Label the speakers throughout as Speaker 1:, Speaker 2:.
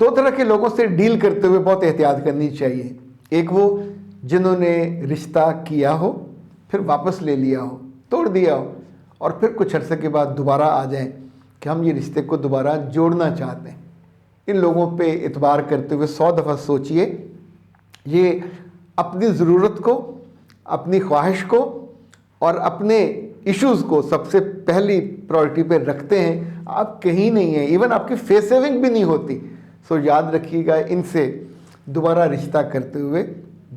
Speaker 1: दो तरह के लोगों से डील करते हुए बहुत एहतियात करनी चाहिए। एक वो जिन्होंने रिश्ता किया हो, फिर वापस ले लिया हो, तोड़ दिया हो, और फिर कुछ अरसे के बाद दोबारा आ जाएं कि हम ये रिश्ते को दोबारा जोड़ना चाहते हैं। इन लोगों पे इतबार करते हुए 100 दफ़ा सोचिए। ये अपनी ज़रूरत को, अपनी ख्वाहिश को और अपने इश्यूज़ को सबसे पहली प्रायोरिटी पे रखते हैं। आप कहीं नहीं हैं, इवन आपकी फेस सेविंग भी नहीं होती। सो याद रखिएगा, इनसे दोबारा रिश्ता करते हुए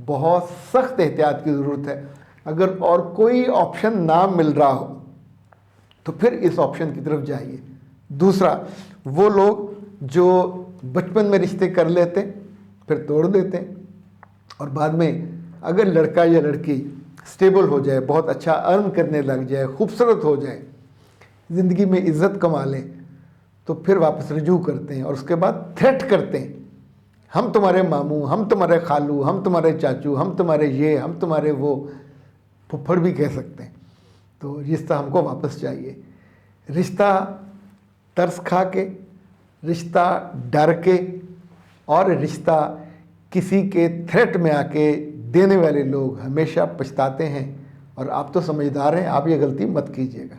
Speaker 1: बहुत सख्त एहतियात की ज़रूरत है। अगर और कोई ऑप्शन ना मिल रहा हो तो फिर इस ऑप्शन की तरफ जाइए। दूसरा, वो लोग जो बचपन में रिश्ते कर लेते फिर तोड़ देते हैं, और बाद में अगर लड़का या लड़की स्टेबल हो जाए, बहुत अच्छा अर्न करने लग जाए, खूबसूरत हो जाए, ज़िंदगी में इज़्ज़त कमा लें, तो फिर वापस रुजू करते हैं और उसके बाद थ्रेट करते हैं, हम तुम्हारे मामू, हम तुम्हारे खालू, हम तुम्हारे चाचू, हम तुम्हारे ये, हम तुम्हारे वो, फुफ्फड़ भी कह सकते हैं। तो रिश्ता हमको वापस चाहिए। रिश्ता तरस खा के, रिश्ता डर के, और रिश्ता किसी के थ्रेट में आके देने वाले लोग हमेशा पछताते हैं। और आप तो समझदार हैं, आप ये गलती मत कीजिएगा।